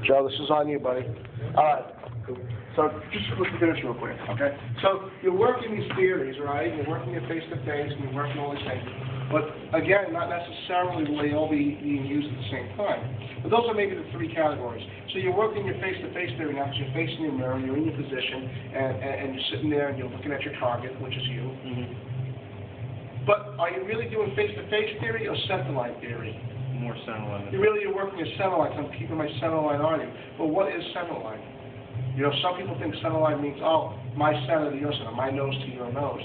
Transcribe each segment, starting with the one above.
Joe, this is on you, buddy. All right. So just let's finish real quick, okay? So you're working these theories, right? You're working your face-to-face, and you're working all these things. But again, not necessarily will they all be being used at the same time. But those are maybe the three categories. So you're working your face-to-face theory now because you're facing your mirror, you're in your position, and you're sitting there and you're looking at your target, which is you. But are you really doing face-to-face theory or center line theory? More center line. You're working your center line, so I'm keeping my center line on you. But what is center line? You know, some people think center line means, oh, my center to your center, my nose to your nose.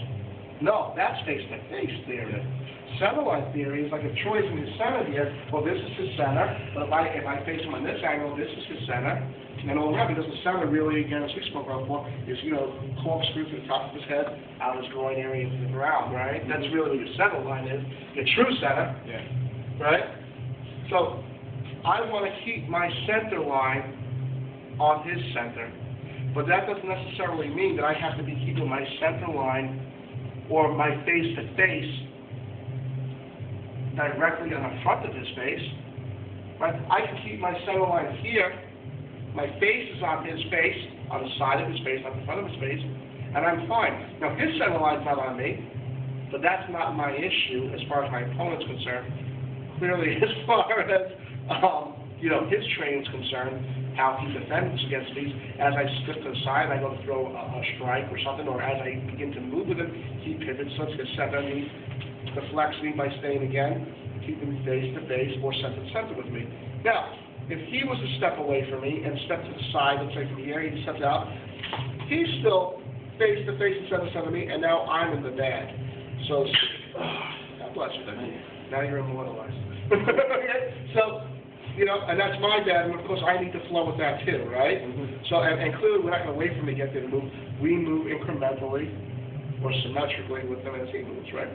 No, that's face-to-face theory. Center line theory is like if Troy's in his center here, well, this is his center, but if I face him on this angle, this is his center, and all around, because the center really, again, as we spoke about before, is, you know, corkscrew to the top of his head, out his groin area into the ground, right? That's really what your center line is, your true center, right? So, I want to keep my center line on his center, but that doesn't necessarily mean that I have to be keeping my center line or my face-to-face directly on the front of his face, right? I can keep my center line here, my face is on his face, on the side of his face, not the front of his face, and I'm fine. Now his center line's not on me, but that's not my issue as far as my opponent's concerned. Clearly, as far as, you know, his training's concerned, how he defends against me, as I slip to the side, I go to throw a strike or something, or as I begin to move with him, he pivots, so it's his center, and he deflects me by staying again, keeping me face-to-face or center-to-center with me. Now, if he was a step away from me and stepped to the side, let's say from here, he steps out, he's still face-to-face and center-to-center with me, and now I'm in the bag. So, God bless you. Now you're immortalized. So, you know, and that's my bad, and of course I need to flow with that too, right? So, and clearly we're not going to wait for him to get there to move. We move incrementally or symmetrically with him as he moves, right?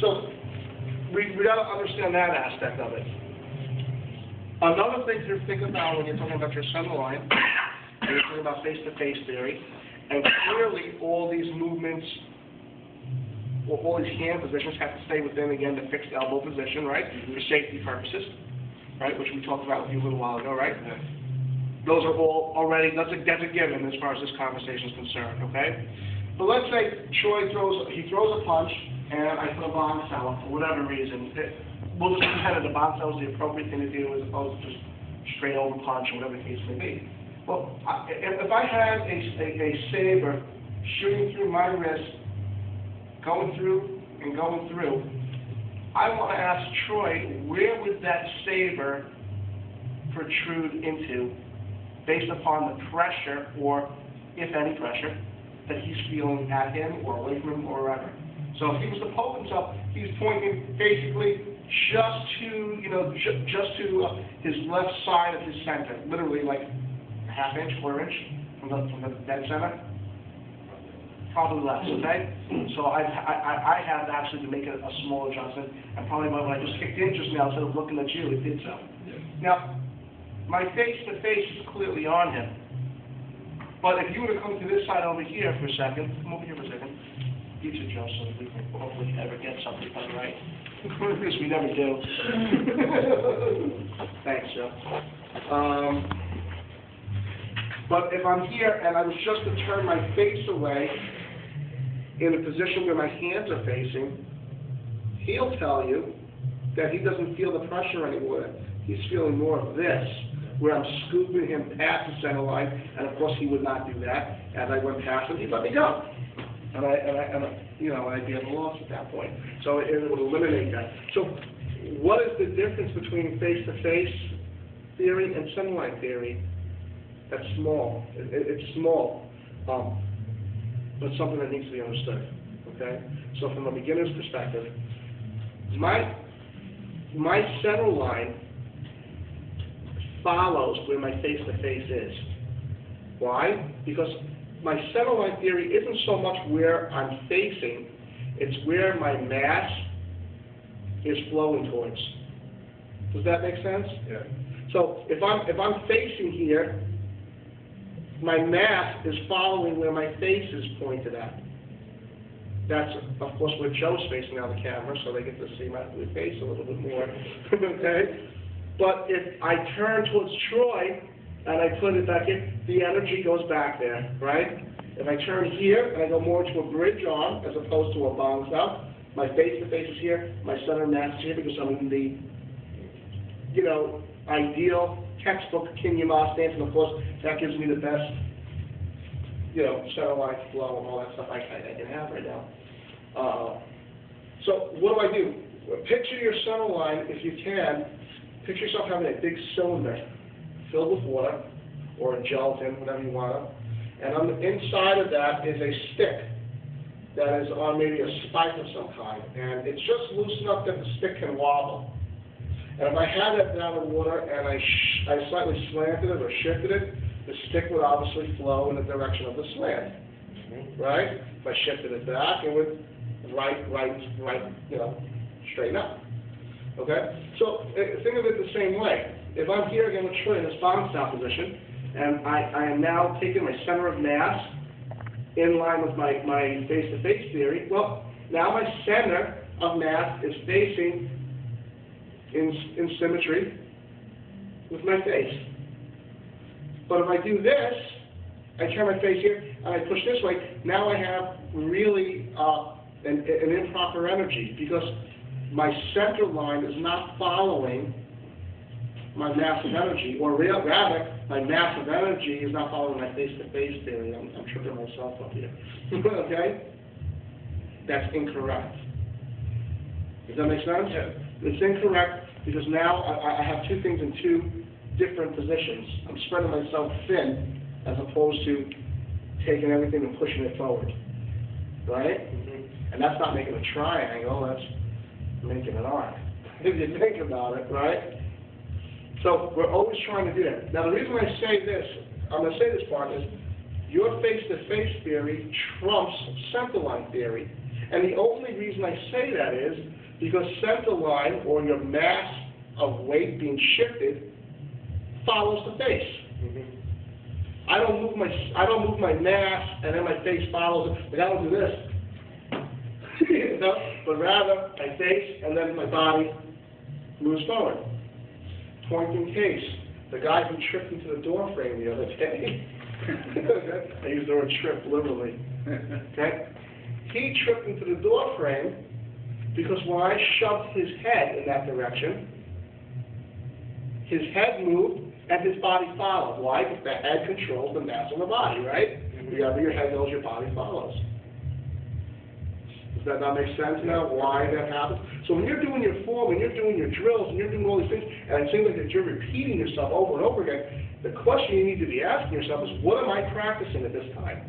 So, we got to understand that aspect of it. Another thing to think about when you're talking about your center line, and you're talking about face-to-face theory, and clearly all these movements, or all these hand positions have to stay within, again, the fixed elbow position, right, for safety purposes, right, which we talked about with you a little while ago, right? Those are all already, that's a given as far as this conversation is concerned, okay? But let's say Troy throws a punch, and I put a bombshell for whatever reason. We'll just pretend that the bombshell is the appropriate thing to do as opposed to just straight over punch or whatever the case may be. Well, if I had a saber shooting through my wrist, going through and going through, I want to ask Troy, where would that saber protrude into based upon the pressure, or if any pressure, that he's feeling at him or away from him or wherever. So if he was to poke himself, he's pointing basically just to, you know, just to his left side of his center, literally like a half inch, 4 inch from the dead center. Probably less, okay? So I have actually to make a small adjustment, and probably when I just kicked in just now, instead of looking at you, it did so. Now, my face-to-face is clearly on him. But if you were to come to this side over here for a second, come over here for a second, you two, Joe, so that we can hopefully ever get something done right. Because we never do. Thanks, Joe. But if I'm here and I was just to turn my face away in a position where my hands are facing, he'll tell you that he doesn't feel the pressure anymore. He's feeling more of this, where I'm scooping him past the center line, and of course he would not do that. As I went past him, he'd let me go. And you know, I'd be at a loss at that point. So it would eliminate that. So what is the difference between face-to-face theory and center line theory? That's small. It's small, but something that needs to be understood. Okay. So from a beginner's perspective, my center line follows where my face-to-face is. Why? Because my center line theory isn't so much where I'm facing, it's where my mass is flowing towards. Does that make sense? Yeah. So if I'm facing here, my mass is following where my face is pointed at. That's, of course, where Joe's facing now the camera, so they get to see my face a little bit more. Okay? But if I turn towards Troy, and I put it back in, the energy goes back there, right? If I turn here and I go more to a bridge arm as opposed to a bounce out, my face-to-face is here, my center of mass is here because I'm in the, you know, ideal textbook Kinyama stance, and of course that gives me the best, you know, center line flow and all that stuff I can have right now. So what do? Picture your center line, if you can. Picture yourself having a big cylinder filled with water or a gelatin, whatever you want. And on the inside of that is a stick that is on maybe a spike of some kind. And it's just loose enough that the stick can wobble. And if I had that down in water and I slightly slanted it or shifted it, the stick would obviously flow in the direction of the slant, right? If I shifted it back, it would right, you know, straighten up, okay? So think of it the same way. If I'm here again with Troy in this bounce out position, and I am now taking my center of mass in line with my face-to-face theory, well, now my center of mass is facing in symmetry with my face. But if I do this, I turn my face here, and I push this way, now I have really an improper energy, because my center line is not following my mass of energy, or rather, my mass of energy is not following my face-to-face theory. I'm tripping myself up here. Okay? That's incorrect. Does that make sense? Yeah. It's incorrect because now I have two things in two different positions. I'm spreading myself thin as opposed to taking everything and pushing it forward. Right? And that's not making a triangle, that's making an arc. If you think about it, right? So we're always trying to do that. Now the reason I say this, I'm going to say this part, is your face-to-face theory trumps center line theory. And the only reason I say that is because center line, or your mass of weight being shifted, follows the face. I don't move my mass and then my face follows it. Like I don't do this. You know? But rather, I face and then my body moves forward. Point in case, the guy who tripped into the door frame the other day, I use the word trip literally, okay? He tripped into the door frame because when I shoved his head in that direction, his head moved and his body followed. Why? Because the head controls the mass of the body, right? Wherever your head goes, your body follows. Does that not make sense now, why that happens? So when you're doing your form, when you're doing your drills, and you're doing all these things, and it seems like that you're repeating yourself over and over again, the question you need to be asking yourself is, what am I practicing at this time?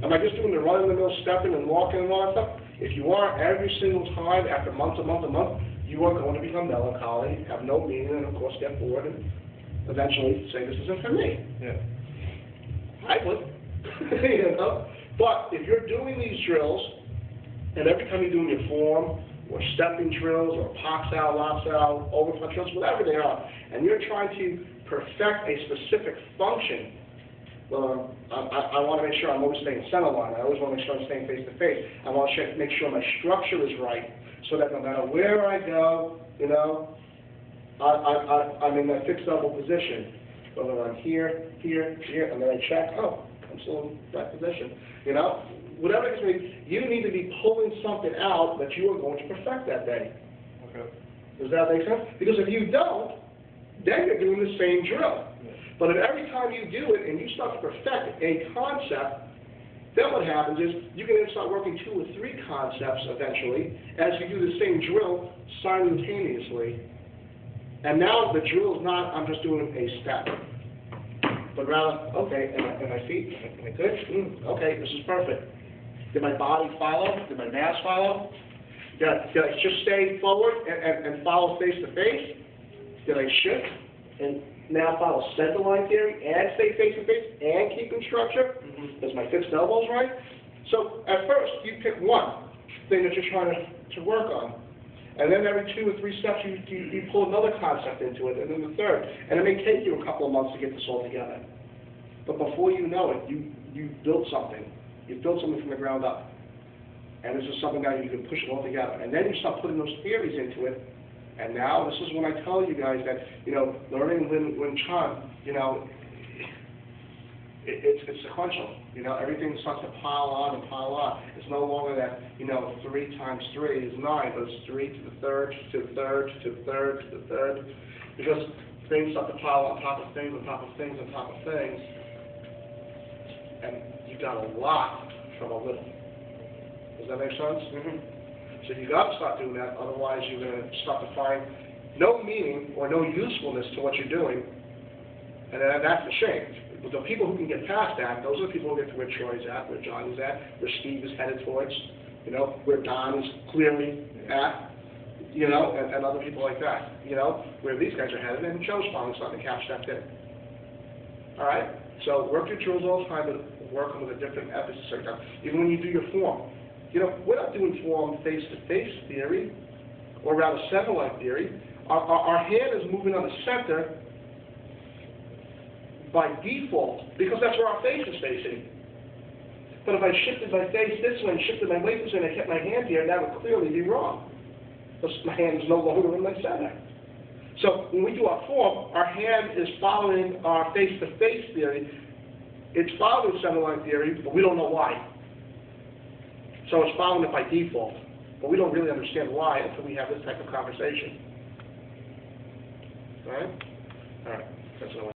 Am I just doing the run-of-the-mill stepping and walking and all that stuff? If you are every single time, after month to month to month, you are going to become melancholy, have no meaning, and of course get bored, and eventually say, this isn't for me. Yeah. I would. You know? But if you're doing these drills, and every time you're doing your form, or stepping drills, or pox out, lops out, overflow drills, whatever they are, and you're trying to perfect a specific function, well, I want to make sure I'm always staying center line. I always want to make sure I'm staying face to face. I want to make sure my structure is right, so that no matter where I go, you know, I'm in that fixed double position. Whether I'm here, and then I check, oh, I'm still in that position, you know? Whatever it is, you need to be pulling something out that you are going to perfect that day. Okay. Does that make sense? Because if you don't, then you're doing the same drill. Yeah. But if every time you do it and you start to perfect a concept, then what happens is you can then start working 2 or 3 concepts eventually as you do the same drill simultaneously. And now the drill is not, I'm just doing a step. But rather, okay, and my feet, am I good? Okay, this is perfect. Did my body follow? Did my mass follow? Did I just stay forward and follow face to face? Did I shift and now follow center line theory and stay face to face and keep in structure? Is my fixed elbows right? So at first, you pick one thing that you're trying to work on. And then every 2 or 3 steps, you pull another concept into it, and then the third. And it may take you a couple of months to get this all together. But before you know it, you built something. You built something from the ground up. And this is something that you can push it all together. And then you start putting those theories into it. And now, this is when I tell you guys that, you know, learning Wing Chun, you know, it's sequential. You know, everything starts to pile on and pile on. It's no longer that, you know, 3 times 3 is 9, but it's 3 to the third, to the third, to the third, to the third, because things start to pile on top of things, on top of things, on top of things, and you got a lot from a little. Does that make sense? Mm-hmm. So you got to start doing that, otherwise you're going to start to find no meaning or no usefulness to what you're doing, and then that's the shame. The people who can get past that, those are the people who get to where Troy's at, where John is at, where Steve is headed towards, you know, where Don is clearly at, you know, and other people like that, you know, where these guys are headed, and Joe's finally starting to catch that too. All right? So work your drills all the time, but work them with a different emphasis every time. Even when you do your form. You know, we're not doing form face-to-face theory, or rather center-line theory. Our hand is moving on the center by default, because that's where our face is facing. But if I shifted my face this way and shifted my weight this way and I kept my hand here, that would clearly be wrong, because my hand is no longer in my center. So when we do our form, our hand is following our face-to-face theory. It's following centerline theory, but we don't know why. So it's following it by default, but we don't really understand why until we have this type of conversation. All right? All right. That's what I want.